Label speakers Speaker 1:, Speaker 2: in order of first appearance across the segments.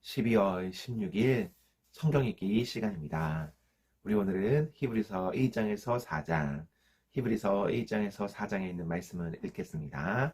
Speaker 1: 12월 16일 성경 읽기 시간입니다. 우리 오늘은 히브리서 1장에서 4장, 히브리서 1장에서 4장에 있는 말씀을 읽겠습니다.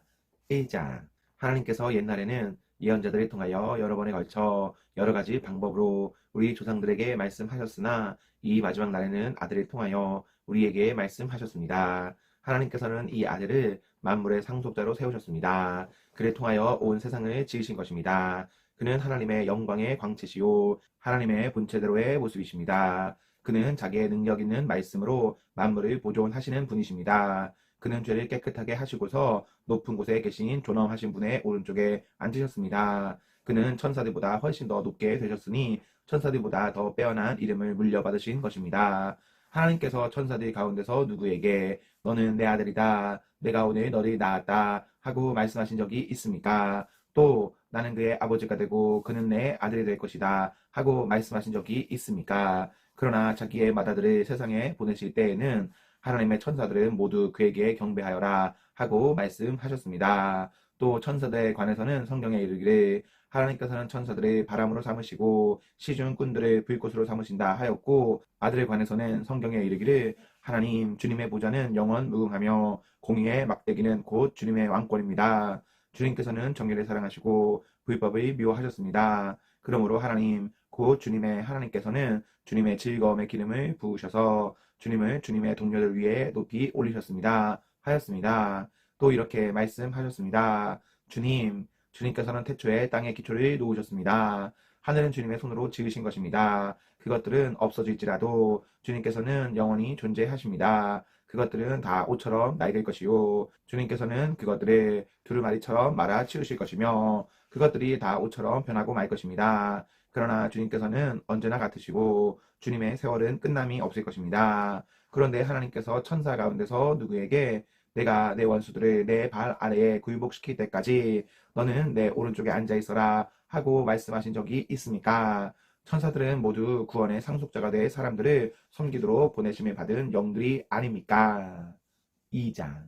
Speaker 1: 1장. 하나님께서 옛날에는 예언자들을 통하여 여러 번에 걸쳐 여러 가지 방법으로 우리 조상들에게 말씀하셨으나 이 마지막 날에는 아들을 통하여 우리에게 말씀하셨습니다. 하나님께서는 이 아들을 만물의 상속자로 세우셨습니다. 그를 통하여 온 세상을 지으신 것입니다. 그는 하나님의 영광의 광채시요 하나님의 본체대로의 모습이십니다. 그는 자기의 능력 있는 말씀으로 만물을 보존하시는 분이십니다. 그는 죄를 깨끗하게 하시고서 높은 곳에 계신 존엄하신 분의 오른쪽에 앉으셨습니다. 그는 천사들보다 훨씬 더 높게 되셨으니 천사들보다 더 빼어난 이름을 물려받으신 것입니다. 하나님께서 천사들 가운데서 누구에게 너는 내 아들이다, 내가 오늘 너를 낳았다 하고 말씀하신 적이 있습니까? 또 나는 그의 아버지가 되고 그는 내 아들이 될 것이다 하고 말씀하신 적이 있습니까? 그러나 자기의 맏아들을 세상에 보내실 때에는 하나님의 천사들은 모두 그에게 경배하여라 하고 말씀하셨습니다. 또 천사들에 관해서는 성경에 이르기를 하나님께서는 천사들을 바람으로 삼으시고 시중꾼들을 불꽃으로 삼으신다 하였고, 아들에 관해서는 성경에 이르기를 하나님 주님의 보좌는 영원 무궁하며 공의의 막대기는 곧 주님의 왕권입니다. 주님께서는 정의를 사랑하시고 불법을 미워하셨습니다. 그러므로 하나님 곧 주님의 하나님께서는 주님의 즐거움의 기름을 부으셔서 주님을 주님의 동료들 위에 높이 올리셨습니다 하였습니다. 또 이렇게 말씀하셨습니다. 주님께서는 태초에 땅의 기초를 놓으셨습니다. 하늘은 주님의 손으로 지으신 것입니다. 그것들은 없어질지라도 주님께서는 영원히 존재하십니다. 그것들은 다 옷처럼 낡을 것이요 주님께서는 그것들을 두루마리처럼 말아 치우실 것이며 그것들이 다 옷처럼 변하고 말 것입니다. 그러나 주님께서는 언제나 같으시고 주님의 세월은 끝남이 없을 것입니다. 그런데 하나님께서 천사 가운데서 누구에게 내가 내 원수들을 내 발 아래에 굴복시킬 때까지 너는 내 오른쪽에 앉아 있어라 하고 말씀하신 적이 있습니까? 천사들은 모두 구원의 상속자가 될 사람들을 섬기도록 보내심을 받은 영들이 아닙니까? 2장.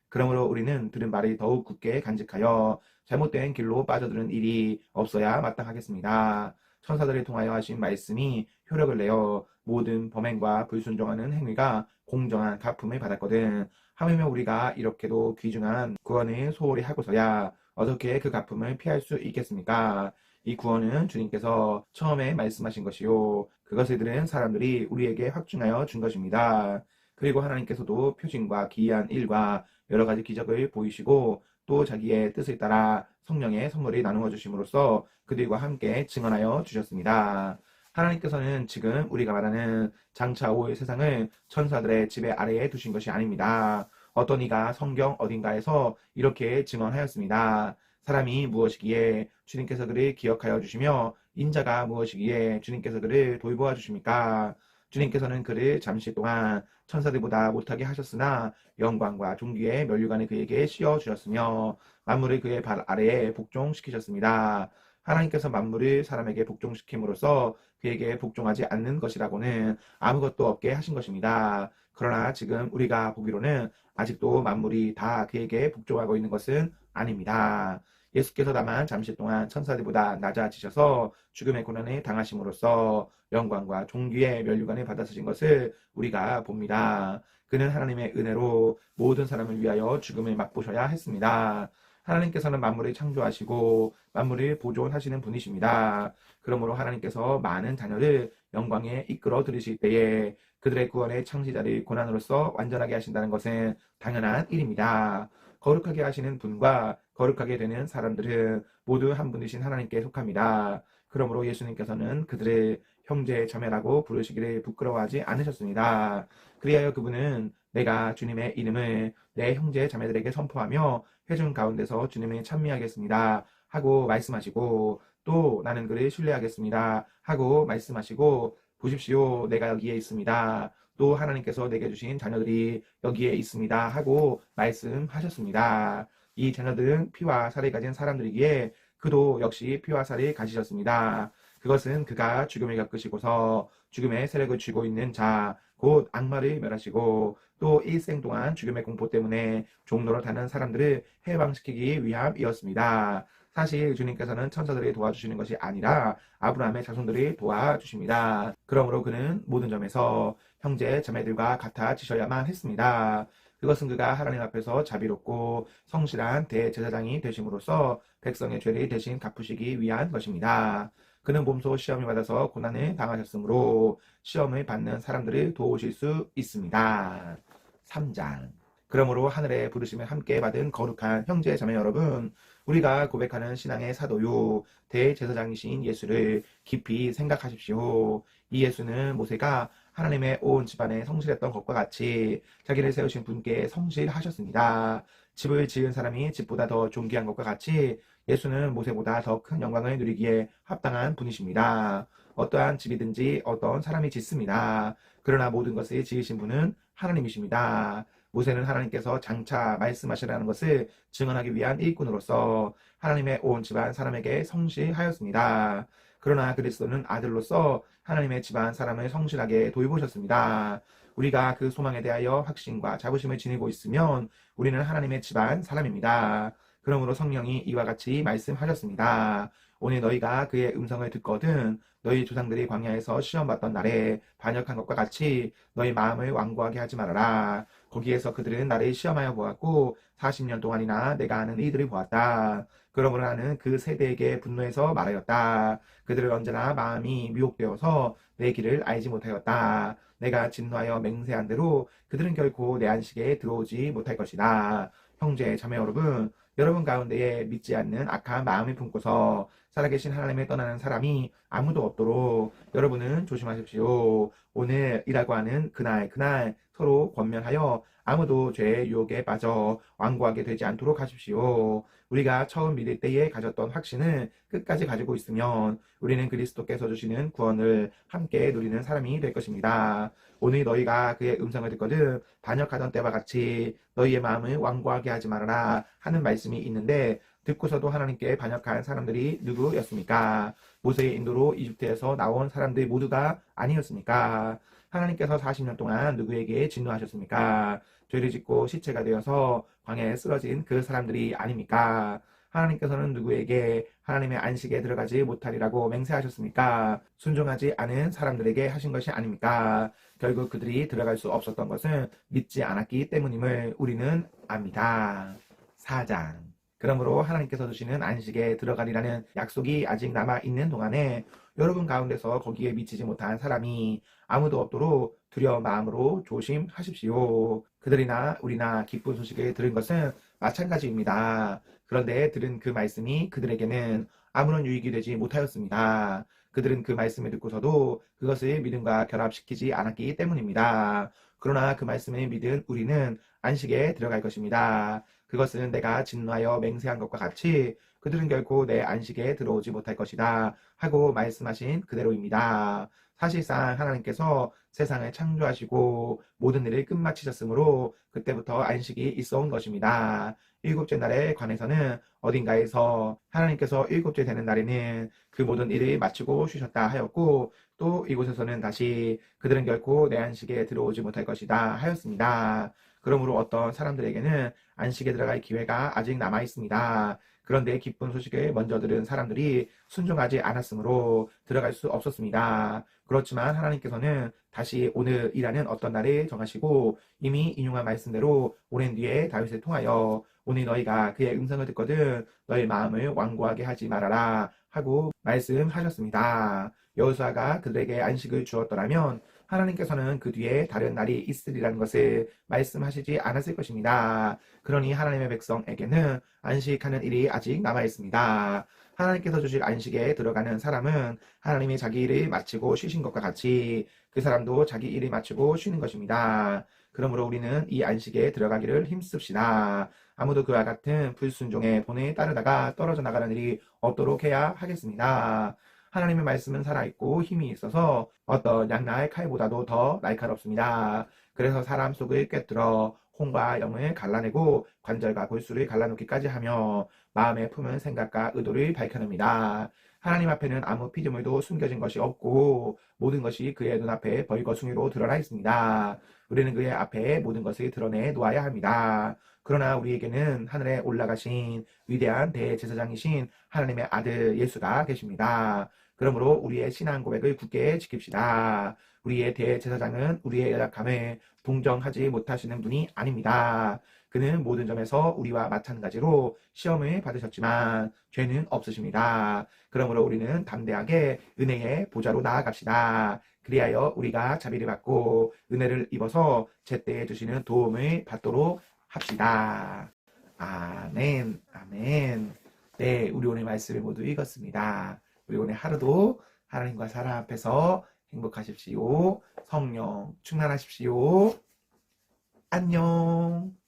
Speaker 1: 그러므로 우리는 들은 말을 더욱 굳게 간직하여 잘못된 길로 빠져드는 일이 없어야 마땅하겠습니다. 천사들을 통하여 하신 말씀이 효력을 내어 모든 범행과 불순종하는 행위가 공정한 갚음을 받았거든. 하물며 우리가 이렇게도 귀중한 구원을 소홀히 하고서야 어떻게 그 갚음을 피할 수 있겠습니까? 이 구원은 주님께서 처음에 말씀하신 것이요 그것을 들은 사람들이 우리에게 확증하여 준 것입니다. 그리고 하나님께서도 표징과 기이한 일과 여러 가지 기적을 보이시고 또 자기의 뜻을 따라 성령의 선물을 나누어 주심으로써 그들과 함께 증언하여 주셨습니다. 하나님께서는 지금 우리가 말하는 장차 올 세상을 천사들의 지배 아래에 두신 것이 아닙니다. 어떤 이가 성경 어딘가에서 이렇게 증언하였습니다. 사람이 무엇이기에 주님께서 그를 기억하여 주시며 인자가 무엇이기에 주님께서 그를 돌보아 주십니까? 주님께서는 그를 잠시 동안 천사들보다 못하게 하셨으나 영광과 존귀의 면류관을 그에게 씌워 주셨으며 만물을 그의 발 아래에 복종시키셨습니다. 하나님께서 만물을 사람에게 복종시킴으로써 그에게 복종하지 않는 것이라고는 아무것도 없게 하신 것입니다. 그러나 지금 우리가 보기로는 아직도 만물이 다 그에게 복종하고 있는 것은 아닙니다. 예수께서 다만 잠시 동안 천사들보다 낮아지셔서 죽음의 고난을 당하심으로써 영광과 존귀의 면류관을 받아쓰신 것을 우리가 봅니다. 그는 하나님의 은혜로 모든 사람을 위하여 죽음을 맛보셔야 했습니다. 하나님께서는 만물을 창조하시고 만물을 보존하시는 분이십니다. 그러므로 하나님께서 많은 자녀를 영광에 이끌어 들이실 때에 그들의 구원의 창시자를 고난으로서 완전하게 하신다는 것은 당연한 일입니다. 거룩하게 하시는 분과 거룩하게 되는 사람들은 모두 한 분이신 하나님께 속합니다. 그러므로 예수님께서는 그들을 형제 자매라고 부르시기를 부끄러워하지 않으셨습니다. 그리하여 그분은 내가 주님의 이름을 내 형제 자매들에게 선포하며 회중 가운데서 주님을 찬미하겠습니다 하고 말씀하시고 또 나는 그를 신뢰하겠습니다 하고 말씀하시고 보십시오 내가 여기에 있습니다. 또 하나님께서 내게 주신 자녀들이 여기에 있습니다 하고 말씀하셨습니다. 이 자녀들은 피와 살을 가진 사람들이기에 그도 역시 피와 살을 가지셨습니다. 그것은 그가 죽음을 겪으시고서 죽음의 세력을 쥐고 있는 자, 곧 악마를 멸하시고 또 일생 동안 죽음의 공포 때문에 종로를 타는 사람들을 해방시키기 위함이었습니다. 사실 주님께서는 천사들이 도와주시는 것이 아니라 아브라함의 자손들이 도와주십니다. 그러므로 그는 모든 점에서 형제 자매들과 같아지셔야만 했습니다. 그것은 그가 하나님 앞에서 자비롭고 성실한 대제사장이 되심으로써 백성의 죄를 대신 갚으시기 위한 것입니다. 그는 몸소 시험을 받아서 고난을 당하셨으므로 시험을 받는 사람들을 도우실 수 있습니다. 3장. 그러므로 하늘의 부르심을 함께 받은 거룩한 형제 자매 여러분, 우리가 고백하는 신앙의 사도요 대제사장이신 예수를 깊이 생각하십시오. 이 예수는 모세가 하나님의 온 집안에 성실했던 것과 같이 자기를 세우신 분께 성실하셨습니다. 집을 지은 사람이 집보다 더 존귀한 것과 같이 예수는 모세보다 더 큰 영광을 누리기에 합당한 분이십니다. 어떠한 집이든지 어떤 사람이 짓습니다. 그러나 모든 것을 지으신 분은 하나님이십니다. 모세는 하나님께서 장차 말씀하시라는 것을 증언하기 위한 일꾼으로서 하나님의 온 집안 사람에게 성실하였습니다. 그러나 그리스도는 아들로서 하나님의 집안 사람을 성실하게 돌보셨습니다. 우리가 그 소망에 대하여 확신과 자부심을 지니고 있으면 우리는 하나님의 집안 사람입니다. 그러므로 성령이 이와 같이 말씀하셨습니다. 오늘 너희가 그의 음성을 듣거든 너희 조상들이 광야에서 시험받던 날에 반역한 것과 같이 너희 마음을 완고하게 하지 말아라. 거기에서 그들은 나를 시험하여 보았고 40년 동안이나 내가 하는 일들을 보았다. 그러므로 나는 그 세대에게 분노해서 말하였다. 그들은 언제나 마음이 미혹되어서 내 길을 알지 못하였다. 내가 진노하여 맹세한 대로 그들은 결코 내 안식에 들어오지 못할 것이다. 형제 자매 여러분, 여러분 가운데에 믿지 않는 악한 마음을 품고서 살아계신 하나님을 떠나는 사람이 아무도 없도록 여러분은 조심하십시오. 오늘이라고 하는 그날 서로 권면하여 아무도 죄의 유혹에 빠져 완고하게 되지 않도록 하십시오. 우리가 처음 믿을 때에 가졌던 확신을 끝까지 가지고 있으면 우리는 그리스도께서 주시는 구원을 함께 누리는 사람이 될 것입니다. 오늘 너희가 그의 음성을 듣거든 반역하던 때와 같이 너희의 마음을 완고하게 하지 말아라 하는 말씀이 있는데 듣고서도 하나님께 반역한 사람들이 누구였습니까? 모세의 인도로 이집트에서 나온 사람들 모두가 아니었습니까? 하나님께서 40년 동안 누구에게 진노하셨습니까? 죄를 짓고 시체가 되어서 광야에 쓰러진 그 사람들이 아닙니까? 하나님께서는 누구에게 하나님의 안식에 들어가지 못하리라고 맹세하셨습니까? 순종하지 않은 사람들에게 하신 것이 아닙니까? 결국 그들이 들어갈 수 없었던 것은 믿지 않았기 때문임을 우리는 압니다. 4장. 그러므로 하나님께서 주시는 안식에 들어가리라는 약속이 아직 남아있는 동안에 여러분 가운데서 거기에 미치지 못한 사람이 아무도 없도록 두려운 마음으로 조심하십시오. 그들이나 우리나 기쁜 소식을 들은 것은 마찬가지입니다. 그런데 들은 그 말씀이 그들에게는 아무런 유익이 되지 못하였습니다. 그들은 그 말씀을 듣고서도 그것을 믿음과 결합시키지 않았기 때문입니다. 그러나 그 말씀을 믿은 우리는 안식에 들어갈 것입니다. 그것은 내가 진노하여 맹세한 것과 같이 그들은 결코 내 안식에 들어오지 못할 것이다 하고 말씀하신 그대로입니다. 사실상 하나님께서 세상을 창조하시고 모든 일을 끝마치셨으므로 그때부터 안식이 있어 온 것입니다. 일곱째 날에 관해서는 어딘가에서 하나님께서 일곱째 되는 날에는 그 모든 일을 마치고 쉬셨다 하였고 또 이곳에서는 다시 그들은 결코 내 안식에 들어오지 못할 것이다 하였습니다. 그러므로 어떤 사람들에게는 안식에 들어갈 기회가 아직 남아 있습니다. 그런데 기쁜 소식을 먼저 들은 사람들이 순종하지 않았으므로 들어갈 수 없었습니다. 그렇지만 하나님께서는 다시 오늘이라는 어떤 날을 정하시고 이미 인용한 말씀대로 오랜 뒤에 다윗을 통하여 오늘 너희가 그의 음성을 듣거든 너희 마음을 완고하게 하지 말아라 하고 말씀하셨습니다. 여호수아가 그들에게 안식을 주었더라면 하나님께서는 그 뒤에 다른 날이 있으리라는 것을 말씀하시지 않았을 것입니다. 그러니 하나님의 백성에게는 안식하는 일이 아직 남아 있습니다. 하나님께서 주실 안식에 들어가는 사람은 하나님이 자기 일을 마치고 쉬신 것과 같이 그 사람도 자기 일을 마치고 쉬는 것입니다. 그러므로 우리는 이 안식에 들어가기를 힘씁시다. 아무도 그와 같은 불순종의 본에 따르다가 떨어져 나가는 일이 없도록 해야 하겠습니다. 하나님의 말씀은 살아있고 힘이 있어서 어떤 양날의 칼보다도 더 날카롭습니다. 그래서 사람 속을 꿰뚫어 혼과 영을 갈라내고 관절과 골수를 갈라놓기까지 하며 마음에 품은 생각과 의도를 밝혀냅니다. 하나님 앞에는 아무 피조물도 숨겨진 것이 없고 모든 것이 그의 눈앞에 벌거숭이로 드러나 있습니다. 우리는 그의 앞에 모든 것을 드러내 놓아야 합니다. 그러나 우리에게는 하늘에 올라가신 위대한 대제사장이신 하나님의 아들 예수가 계십니다. 그러므로 우리의 신앙 고백을 굳게 지킵시다. 우리의 대제사장은 우리의 연약함을 동정하지 못하시는 분이 아닙니다. 그는 모든 점에서 우리와 마찬가지로 시험을 받으셨지만 죄는 없으십니다. 그러므로 우리는 담대하게 은혜의 보좌로 나아갑시다. 그리하여 우리가 자비를 받고 은혜를 입어서 제때에 주시는 도움을 받도록 합시다. 아멘, 아멘. 네, 우리 오늘 말씀을 모두 읽었습니다. 우리 오늘 하루도 하나님과 사랑 앞에서 행복하십시오. 성령 충만하십시오. 안녕.